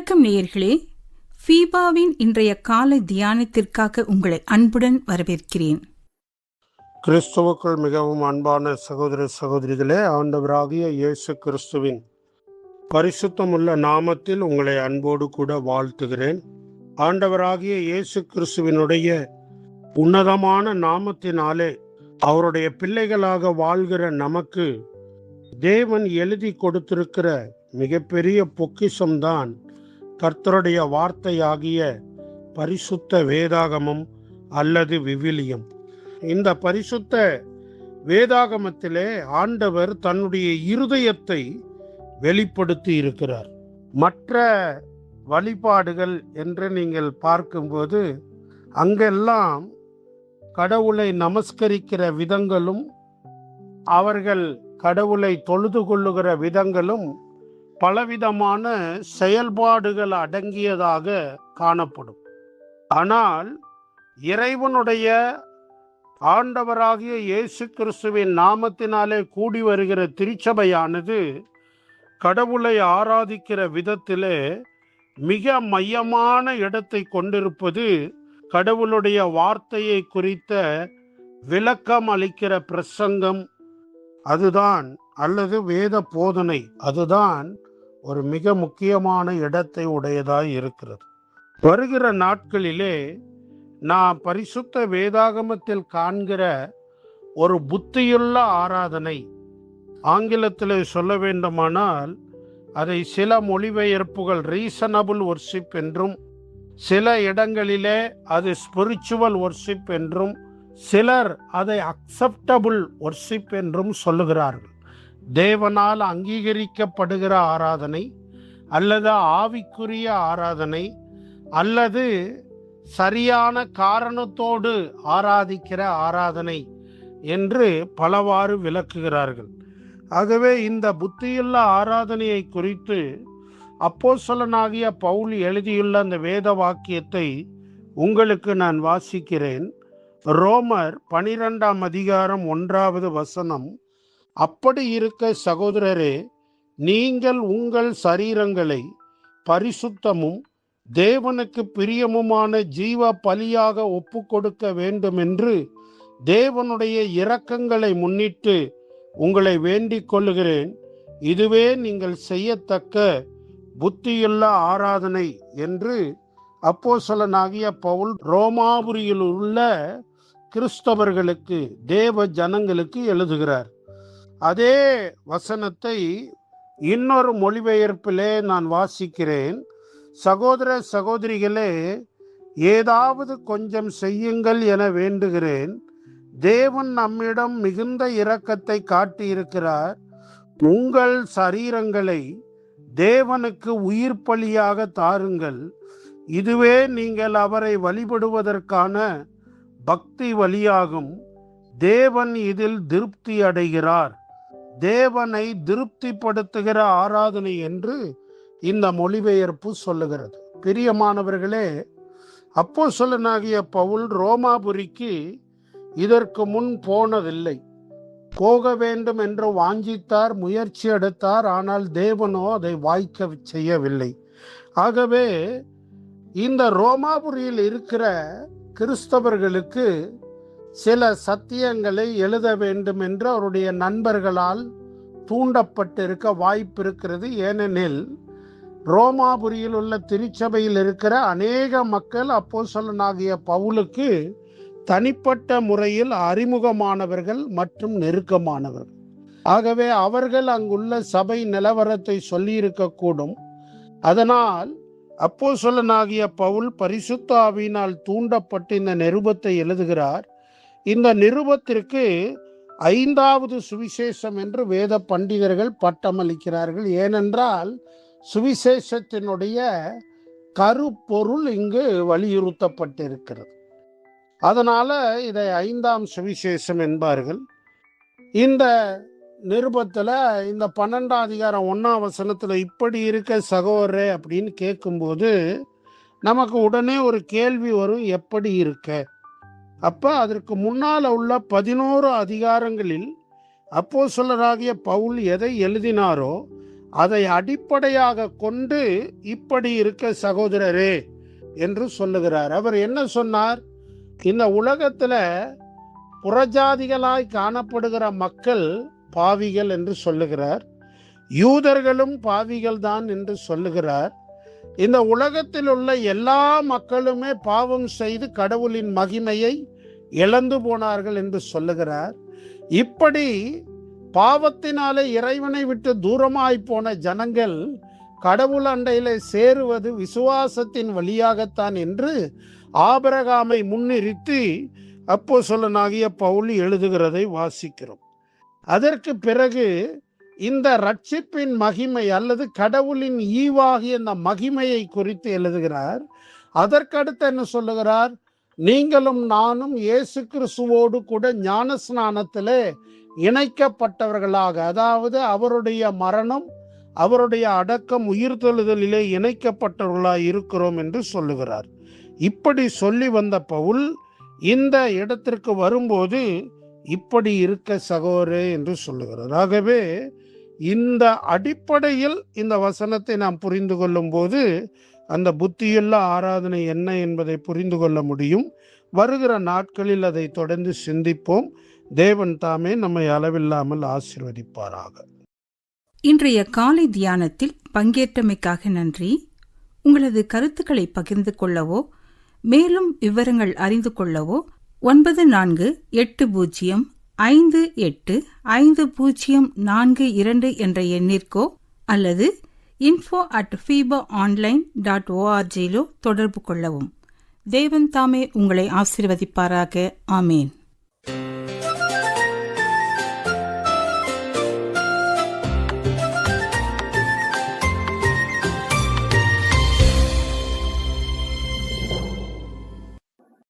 வணக்கம் நேயர்களே, ஃபீபாவின் இன்றைய காலை தியானத்திற்காக உங்களை அன்புடன் வரவேற்கிறேன். கிறிஸ்துவுக்குள் மிகவும் அன்பான சகோதர சகோதரிகளே, ஆண்டவராகிய இயேசு கிறிஸ்துவின் பரிசுத்தமுள்ள நாமத்தில் உங்களை அன்போடு கூட வாழ்த்துகிறேன். ஆண்டவராகிய இயேசு கிறிஸ்துவினுடைய உன்னதமான நாமத்தினாலே அவருடைய பிள்ளைகளாக வாழ்கிற நமக்கு தேவன் எழுதி கொடுத்திருக்கிற மிகப்பெரிய பொக்கிஷம்தான் கர்த்தருடைய வார்த்தையாகிய பரிசுத்த வேதாகமம் அல்லது விவிலியம். இந்த பரிசுத்த வேதாகமத்திலே ஆண்டவர் தன்னுடைய இருதயத்தை வெளிப்படுத்தி இருக்கிறார். மற்ற வழிபாடுகள் என்று நீங்கள் பார்க்கும்போது அங்கெல்லாம் கடவுளை நமஸ்கரிக்கிற விதங்களும் அவர்கள் கடவுளை தொழுது கொள்ளுகிற விதங்களும் பலவிதமான செயல்பாடுகள் அடங்கியதாக காணப்படும். ஆனால் இறைவனுடைய ஆண்டவராகிய இயேசு கிறிஸ்துவின் நாமத்தினாலே கூடி வருகிற திருச்சபையானது கடவுளை ஆராதிக்கிற விதத்திலே மிக மையமான இடத்தை கொண்டிருப்பது கடவுளுடைய வார்த்தையை குறித்த விளக்கம் அளிக்கிற பிரசங்கம் அதுதான், அல்லது வேத போதனை அதுதான் ஒரு மிக முக்கியமான இடத்தை உடையதாய் இருக்கிறது. வருகிற நாட்களிலே நாம் பரிசுத்த வேதாகமத்தில் காண்கிற ஒரு புத்தியுள்ள ஆராதனை, ஆங்கிலத்தில் சொல்ல வேண்டுமானால் அதை சில மொழிபெயர்ப்புகள் ரீசனபிள் ஒர்ஷிப் என்றும், சில இடங்களிலே அது ஸ்பிரிச்சுவல் ஒர்ஷிப் என்றும், சிலர் அதை அக்செப்டபிள் ஒர்ஷிப் என்றும் சொல்லுகிறார்கள். தேவனால் அங்கீகரிக்கப்படுகிற ஆராதனை அல்லது ஆவிக்குரிய ஆராதனை அல்லது சரியான காரணத்தோடு ஆராதிக்கிற ஆராதனை என்று பலவாறு விளக்குகிறார்கள். ஆகவே இந்த புத்தியுள்ள ஆராதனையை குறித்து அப்போஸ்தலனாகிய பவுல் எழுதியுள்ள அந்த வேத வாக்கியத்தை உங்களுக்கு நான் வாசிக்கிறேன். ரோமர் 12ஆம் அதிகாரம் 1வது வசனம், அப்படி இருக்க சகோதரரே, நீங்கள் உங்கள் சரீரங்களை பரிசுத்தமும் தேவனுக்கு பிரியமுமான ஜீவ பலியாக ஒப்பு கொடுக்க வேண்டும் என்று தேவனுடைய இரக்கங்களை முன்னிட்டு உங்களை வேண்டிக் கொள்ளுகிறேன். இதுவே நீங்கள் செய்யத்தக்க புத்தியுள்ள ஆராதனை என்று அப்போஸ்தலனாகிய பவுல் ரோமாபுரியில் உள்ள கிறிஸ்தவர்களுக்கு, தேவ ஜனங்களுக்கு எழுதுகிறார். அதே வசனத்தை இன்னொரு மொழிபெயர்ப்பிலே நான் வாசிக்கிறேன். சகோதர சகோதரிகளே, ஏதாவது கொஞ்சம் செய்யுங்கள் என வேண்டுகிறேன். தேவன் நம்மிடம் மிகுந்த இரக்கத்தை காட்டியிருக்கிறார். உங்கள் சரீரங்களை தேவனுக்கு உயிர் பலியாக தாருங்கள். இதுவே நீங்கள் அவரை வழிபடுவதற்கான பக்தி வழியாகும். தேவன் இதில் திருப்தி அடைகிறார். தேவனை திருப்திப்படுத்துகிற ஆராதனை என்று இந்த மொழிபெயர்ப்பு சொல்லுகிறது. பிரியமானவர்களே, அப்போஸ்தலனாகிய பவுல் ரோமாபுரிக்கு இதற்கு முன் போனதில்லை. போக வேண்டும் என்று வாஞ்சித்தார், முயற்சி எடுத்தார். ஆனால் தேவனோ அதை வாய்க்க செய்யவில்லை. ஆகவே இந்த ரோமாபுரியில் இருக்கிற கிறிஸ்தவர்களுக்கு சில சத்தியங்களை எழுத வேண்டும் என்று அவருடைய நண்பர்களால் தூண்டப்பட்டிருக்க வாய்ப்பு இருக்கிறது. ஏனெனில் ரோமாபுரியில் உள்ள திருச்சபையில் இருக்கிற அநேக மக்கள் அப்போஸ்தலனாகிய பவுலுக்கு தனிப்பட்ட முறையில் அறிமுகமானவர்கள் மற்றும் நெருக்கமானவர்கள். ஆகவே அவர்கள் அங்குள்ள சபை நிலவரத்தை சொல்லியிருக்கக்கூடும். அதனால் அப்போஸ்தலனாகிய பவுல் பரிசுத்த ஆவியினால் தூண்டப்பட்டு இந்த நிருபத்தை எழுதுகிறார். இந்த நிருபத்திற்கு 5வது சுவிசேஷம் என்று வேத பண்டிதர்கள் பட்டமளிக்கிறார்கள். ஏனென்றால் சுவிசேஷத்தினுடைய கருப்பொருள் இங்கு வலியுறுத்தப்பட்டிருக்கிறது. அதனால இதை 5ஆம் சுவிசேஷம் என்பார்கள். இந்த நிருபத்தில் இந்த 12ஆம் அதிகாரம் 1ஆம் வசனத்தில் இப்படி இருக்க சகோதரே அப்படின்னு கேட்கும்போது நமக்கு உடனே ஒரு கேள்வி வரும், எப்படி இருக்க? அப்போ அதற்கு முன்னால் உள்ள 11 அதிகாரங்களில் அப்போஸ்தலராகிய பவுல் எதை எழுதினாரோ அதை அடிப்படையாக கொண்டு இப்படி இருக்க சகோதரரே என்று சொல்லுகிறார். அவர் என்ன சொன்னார்? இந்த உலகத்துல புறஜாதிகளாய் காணப்படுகிற மக்கள் பாவிகள் என்று சொல்லுகிறார். யூதர்களும் பாவிகள் தான் என்று சொல்லுகிறார். இந்த உலகத்தில் உள்ள எல்லா மக்களுமே பாவம் செய்து கடவுளின் மகிமையை இழந்து போனார்கள் என்று சொல்லுகிறார். இப்படி பாவத்தினாலே இறைவனை விட்டு தூரமாய் போன ஜனங்கள் கடவுள் அண்டையிலே சேருவது விசுவாசத்தின் வழியாகத்தான் என்று ஆபிரகாமை முன்னிறுத்தி அப்போஸ்தலனாகிய பவுல் எழுதுகிறதை வாசிக்கிறோம். அதற்கு பிறகு இந்த ரட்சிப்பின் மகிமை அல்லது கடவுளின் ஈவாகிய இந்த மகிமையை குறித்து எழுதுகிறார். அதற்கடுத்து என்ன சொல்லுகிறார்? நீங்களும் நானும் இயேசு கிறிஸ்துவோடு கூட ஞானஸ்நானத்திலே இணைக்கப்பட்டவர்களாக, அதாவது அவருடைய மரணம், அவருடைய அடக்கம், உயிர்த்தெழுதலிலே இணைக்கப்பட்டவர்களாக இருக்கிறோம் என்று சொல்லுகிறார். இப்படி சொல்லி வந்த பவுல் இந்த இடத்திற்கு வரும்போது இப்படி இருக்க சகோதரே என்று சொல்லுகிறார். ஆகவே இந்த அடிப்படையில் இந்த வசனத்தை நாம் புரிந்து கொள்ளும் போது அந்த புத்தியுள்ள ஆராதனை என்ன என்பதை புரிந்து கொள்ள முடியும். வருகிற நாட்களில் அதை தொடர்ந்து சிந்திப்போம். தேவன் தாமே நம்மை அளவில்லாமல் ஆசீர்வதிப்பாராக. இன்றைய காலை தியானத்தில் பங்கேற்றமைக்காக நன்றி. உங்களது கருத்துக்களை பகிர்ந்து கொள்ளவோ மேலும் விவரங்கள் அறிந்து கொள்ளவோ 9458585042 என்ற எண்ணிற்கோ அல்லது info@fibaonline.org தொடர்பு கொள்ளவும். தேவன் தாமே உங்களை ஆசீர்வதிப்பாராக. ஆமேன்.